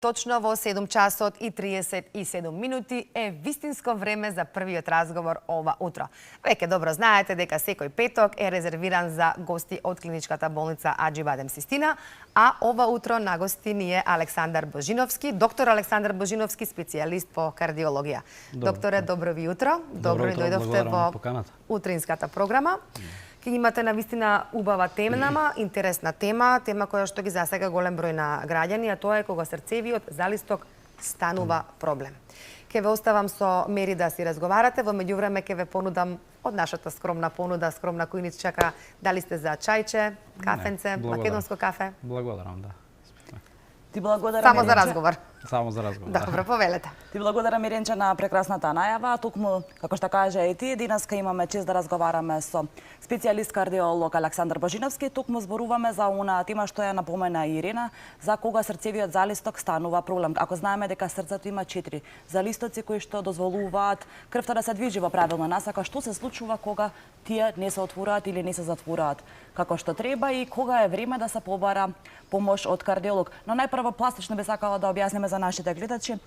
Точно во 7 часот и 37 минути е вистинско време за првиот разговор ова утро. Веќе добро знаете дека секој петок е резервиран за гости од клиничката болница Аџи-Бадем Систина, а ова утро на гости ни е Александар Божиновски, доктор Александар Божиновски, специјалист по кардиологија. Докторе, добро ви утро. Добро дојдовте во утринската програма. Ке имате навистина убава темнама, интересна тема која што ги засега голем број на граѓани, а тоа е кога срцевиот залисток станува проблем. Ке ве оставам со Мери да си разговарате, во меѓувреме ке ве понудам од нашата скромна понуда, скромна кујничка, дали сте за чајче, кафенце, македонско кафе? Благодарам, да. Ти благодарам. Само за разговор. Само за разговор. Добро, повелете. Ти благодарам, Иренче, на прекрасната најава. Токму, како што кажа и ти, денеска имаме чест да разговараме со специјалист кардиолог Александар Божиновски. Токму зборуваме за она тема што ја напомена Ирина, за кога срцевиот залисток станува проблем. Ако знаеме дека срцето има 4 залистоци кои што дозволуваат крвта да се движи во правилна насока, што се случува кога тие не се отвораат или не се затвораат како што треба и кога е време да се побара помош од кардиолог. Но најпрво пластично би сакала да објасниме за нашите гледачи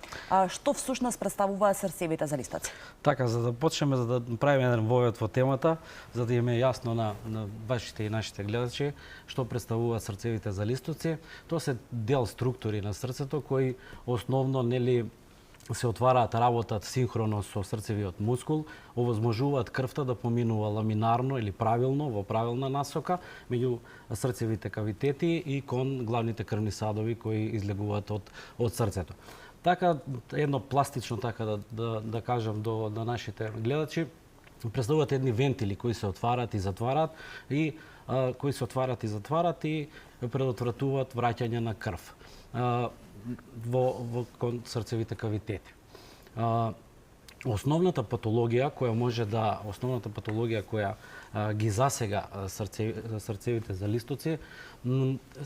што всушност представуваат срцевите залистоци. Така, за да почнеме, за да направиме еден вовед во темата, за да им е јасно на вашите и нашите гледачи што представуваат срцевите залистоци, тоа се дел структури на срцето кои основно нели се отвараат, работат синхроно со срцевиот мускул, овозможуваат крвта да поминува ламинарно или правилно, во правилна насока, меѓу срцевите кавитети и кон главните крвни садови кои излегуваат од срцето. Така, едно пластично да кажам до нашите гледачи, представуваат едни вентили кои се отвараат и затвараат и предотвратуваат враќање на крв во срцевите кавитети. Основната патологија која ги засега срцевите залистоци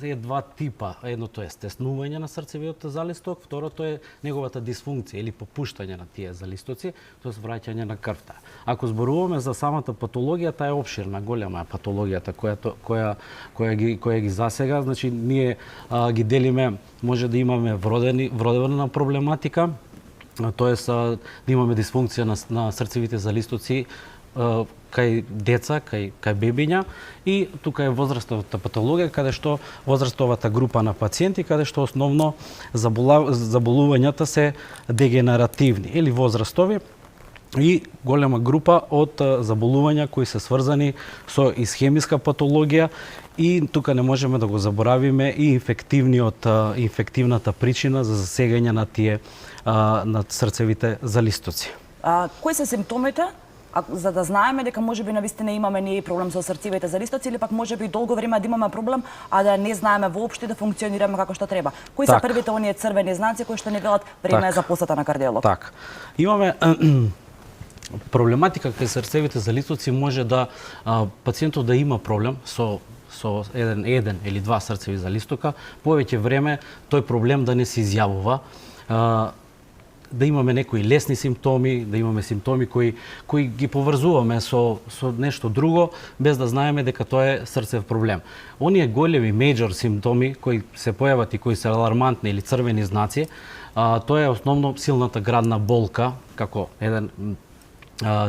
е два типа. Едното е стеснување на срцевиот залисток, второто е неговата дисфункција или попуштање на тие залистоци, тоест враќање на крвта. Ако зборуваме за самата патологија, таа е опширна, голема е патологијата која ги засега. Значи ние ги делиме, може да имаме вродена проблематика, тоест да имаме дисфункција на срцевите залистоци кај деца, кај бебиња, и тука е возрастовата патологија, каде што возрастовата група на пациенти, каде што основно заболувањата се дегенеративни или возрастови, и голема група од заболувања кои се сврзани со исхемиска патологија, и тука не можеме да го заборавиме и инфективната причина за засегање на тие на срцевите залистоци. Кои се симптомите? За да знаеме дека можеби навистина имаме ние проблем со срцевите залистоци или пак можеби долго време да имаме проблем, а да не знаеме воопшто да функционираме како што треба. Кои се првите оние црвени знаци кои што ни велат време за посета на кардиолог? Так. Имаме проблематика кај срцевите залистоци, може да пациентот да има проблем со еден или два срцеви залистока, повеќе време тој проблем да не се изјавува, да имаме некои лесни симптоми, да имаме симптоми кои ги поврзуваме со нешто друго, без да знаеме дека тоа е срцев проблем. Оние големи мејор симптоми кои се појават и кои се алармантни или црвени знаци, тоа е основно силната градна болка, како еден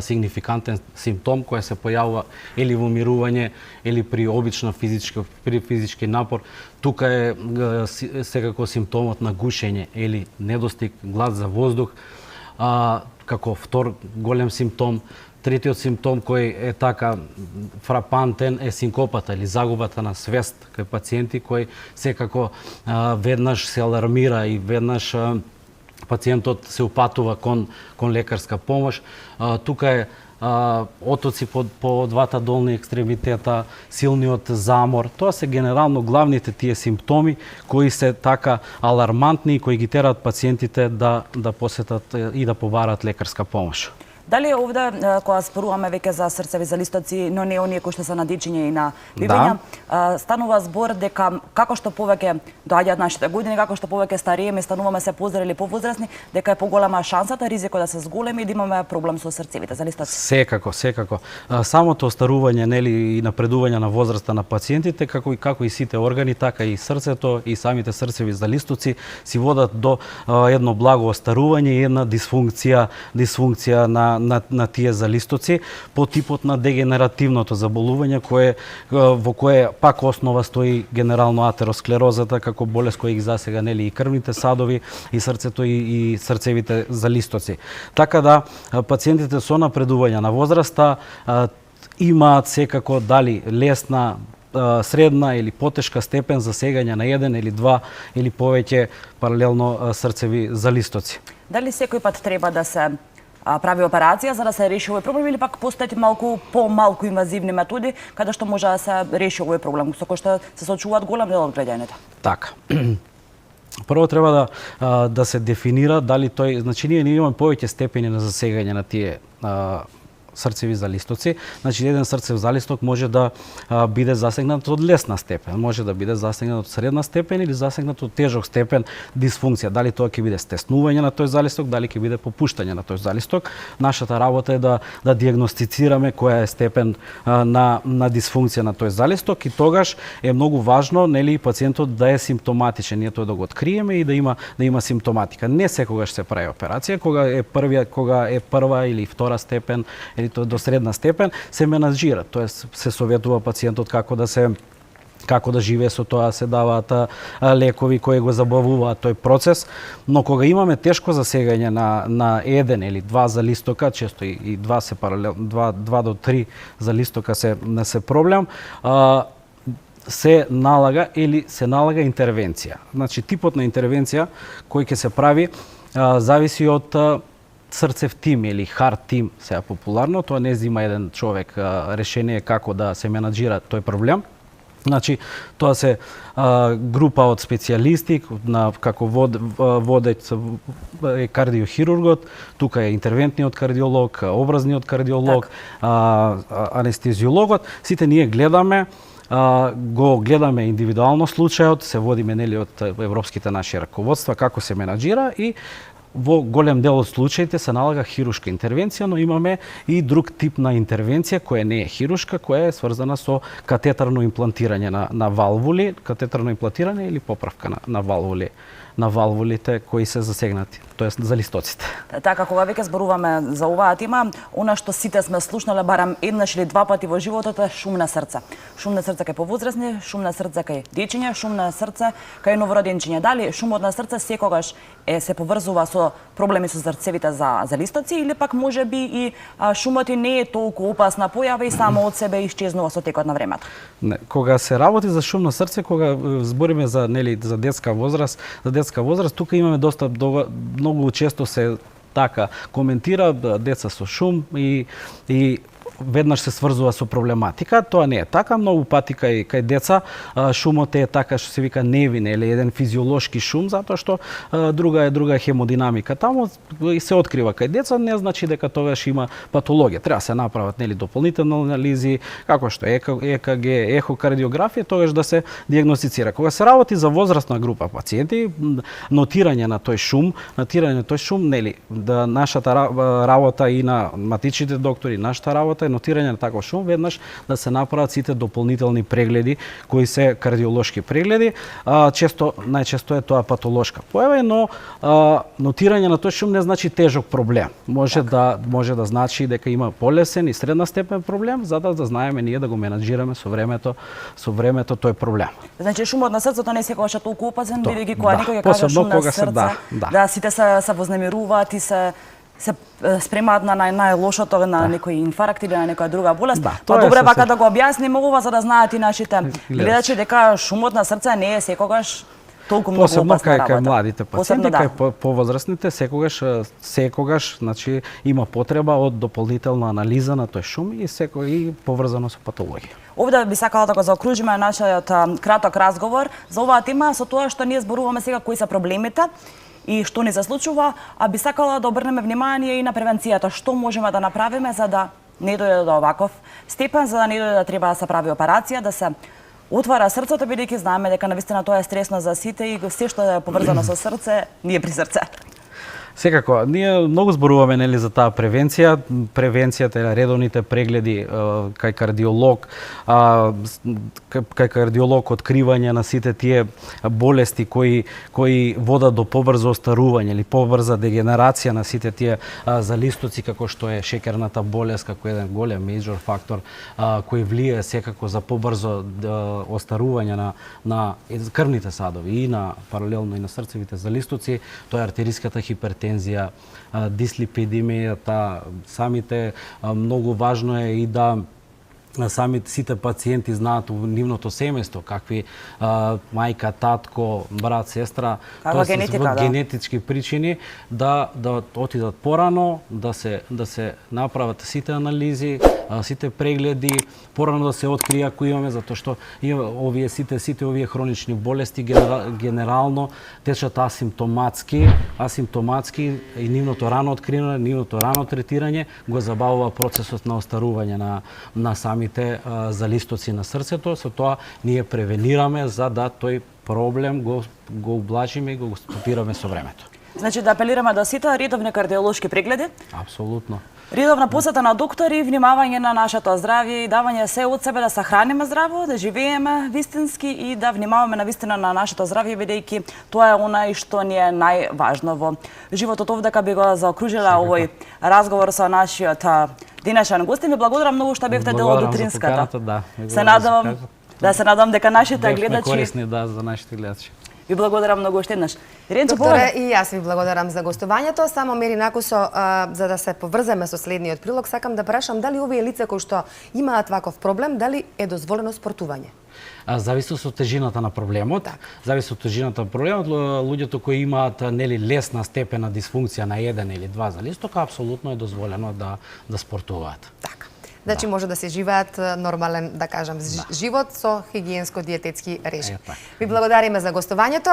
сигнификантен симптом кој се појавува или во умирување или при обична физички напор. Тука е секако симптомот на гушење или недостиг глад за воздух, како втор голем симптом. Третиот симптом кој е така фрапантен е синкопата или загубата на свест кај пациенти кои секако веднаш се алармира и веднаш пациентот се упатува кон лекарска помош. Тука е отоци по двата долни екстремитета, силниот замор. Тоа се генерално главните тие симптоми кои се така алармантни и кои ги тераат пациентите да посетат и да побараат лекарска помош. Дали овде кога зборуваме веќе за срцеви залистоци, но не оние кои што се на дечиња и на бебиња, станува збор дека како што повеќе доаѓаат нашите години, како што повеќе стариеме, стануваме се позрели, повозрасни, дека е поголема шансата, ризикот да се зголеми и да имаме проблем со срцевите залистоци. Секако. Самото остарување, нели, и напредување на возраста на пациентите, како и сите органи, така и срцето и самите срцеви залистоци си водат до едно благо остарување и една дисфункција на тие залистоци по типот на дегенеративното заболување во кое пак основа стои генерално атеросклерозата како болест која ги засега, нели, и крвните садови, и срцето и срцевите залистоци. Така да пациентите со напредување на возраста имаат секако дали лесна, средна или потешка степен засегање на еден или два или повеќе паралелно срцеви залистоци. Дали секој пат треба да се прави операција за да се реши овој проблем или пак постојат малку помалку инвазивни методи каде што може да се реши овој проблем со кој што се соочуваат голем дел од граѓаните? Така. Прво треба да се дефинира дали тој, значи ние имаме повеќе степени на засегање на тие срцеви залистоци. Значи еден срцев залисток може да биде засегнат од лесна степен, може да биде засегнат од средна степен или засегнат од тежок степен дисфункција. Дали тоа ќе биде стеснување на тој залисток, дали ќе биде попуштање на тој залисток. Нашата работа е да дијагностицираме која е степен на дисфункција на тој залисток и тогаш е многу важно, нели, пациентот да е симптоматичен, ние тоа да го откриеме и да има симптоматика. Не секогаш се прави операција, кога е прва или втора степен до средна степен, се менаџира, тоест се советува пациентот како да живее со тоа, се даваат лекови кои го забавуваат тој процес, но кога имаме тешко засегање на еден или два залистока, често и два се паралелно, 2 до 3 залистока се проблем, се налага интервенција. Значи типот на интервенција кој ќе се прави зависи од срцев тим или хард тим, сега популарно, тоа не зима еден човек решение како да се менаџира тој проблем. Значи, тоа се група од специјалисти, како водеќ е кардиохирургот, тука е интервентниот кардиолог, образниот кардиолог, анестезиологот. Сите ние гледаме индивидуално случајот, се водиме, нели, од европските наши раководства како се менаџира и во голем дел од случаите се налага хирушка интервенција, но имаме и друг тип на интервенција која не е хирушка, која е сврзана со катетарно имплантирање на валвули, катетарно имплантирање или поправка на валвулите кои се засегнати, тоест залистоците. Така, кога веќе зборуваме за оваа тема, она што сите сме слушнале барам еднаш или два пати во животот е шум на срце. Шум на срце кај повозрасни, шум на срце кај дечиња, шум на срце кај новороденчиња. Дали шумот на срце секогаш се поврзува со проблеми со срцевите залистоци или пак можеби и шумот и не е толку опасна појава и само од себе исчезнува со текот на времето? Не, кога се работи за шум на срце, кога збориме за детска возраст, тука имаме доста многу често се така коментира деца со шум и веднаш се сврзува со проблематика. Тоа не е така, многу пати кај деца шумот е така што се вика невин или еден физиолошки шум, затоа што друга хемодинамика таму и се открива кај деца, не значи дека тогаш има патологија. Треба се направат, нели, дополнителни анализи, како што ЕКГ, ехокардиографија, тогаш да се дијагностицира. Кога се работи за возрастна група пациенти, нотирање на тој шум, нели, да нашата работа и на матичните доктори, нашата работа нотирање на таков шум, веднаш да се направат сите дополнителни прегледи кои се кардиолошки прегледи. Најчесто е тоа патолошка појава, но нотирање на тој шум не значи тежок проблем. Може да значи дека има полесен и средна степен проблем, за да знаеме ние да го менаџираме со времето тој проблем. Значи шумот на срцето не секогаш е толку опасен, бидејќи кога некој ќе каже шум на срце, сите се вознемируваат и се спремаат на најлошото, на некој инфаркт или на некоја друга болест. Па добре вака да го објасниме ова за да знаат и нашите гледачи дека шумот на срце не е секогаш толку многу опасна работа. Посебно кај младите пациенти, кај повозрастните, секогаш, значи има потреба од дополнителна анализа на тој шум и поврзано со патологија. Овде би сакала да го заокружиме нашиот краток разговор за оваа тема со тоа што ние зборуваме сега кои се проблемите и што ни се случува, а би сакала да обрнеме внимание и на превенцијата, што можеме да направиме за да не дојде до оваков степен, за да не дојде да треба да се прави операција, да се отвара срцето, бидејќи знаеме дека навистина тоа е стресно за сите и се што е поврзано со срце, ние при срце. Секако, ние многу зборуваме нели за таа превенција, превенцијата е редовните прегледи кај кардиолог, откривање на сите тие болести кои водат до побрзо остарување или побрза дегенерација на сите тие залистоци, како што е шеќерната болест, како еден голем мејор фактор кој влие секако за побрзо остарување на крвните садови и на паралелно и на срцевите залистоци, тоа е артериската хипертензија, дислипидемијата, самите многу важно е и да самите сите пациенти знаат во нивното семејство какви мајка, татко, брат, сестра, тоа е генетички причини да отидат порано, да се направат сите анализи, сите прегледи, порано да се открие ако имаме, затоа што овие сите овие хронични болести генерално течат асимптоматски и нивното рано откривање, нивното рано третирање го забавува процесот на остарување на самите залистоци на срцето, со тоа ние превенираме за да тој проблем го ублажиме и го стопираме со времето. Значи да апелираме до сите редовни кардиолошки прегледи? Апсолутно. Редовна посета на доктори, внимавање на нашето здравје и давање се од себе да се храниме здраво, да живееме вистински и да внимаваме на вистина на нашето здравје, бидејќи тоа е онај што ни е најважно во животот. Овдека би го заокружила овој разговор со нашиот денешен гостин. Ви благодарам многу што бевте дел од утринската. Се надевам дека нашите гледачи корисни за нашите гледачи. Ви благодарам многу уште еднаш. Докторе, и јас ви благодарам за гостувањето. Само Мери Накусо, за да се поврземе со следниот прилог, сакам да прашам дали овие лица кои што имаат ваков проблем, дали е дозволено спортување? Зависи од тежината на проблемот. Зависи од тежината на проблемот. Луѓето кои имаат нели лесна степена дисфункција на 1 или 2 залистока, апсолутно е дозволено да спортуваат. Така. Значи може да се живеат нормален, да кажам, живот со хигиенско-диететски режим. Ви благодариме за гостувањето.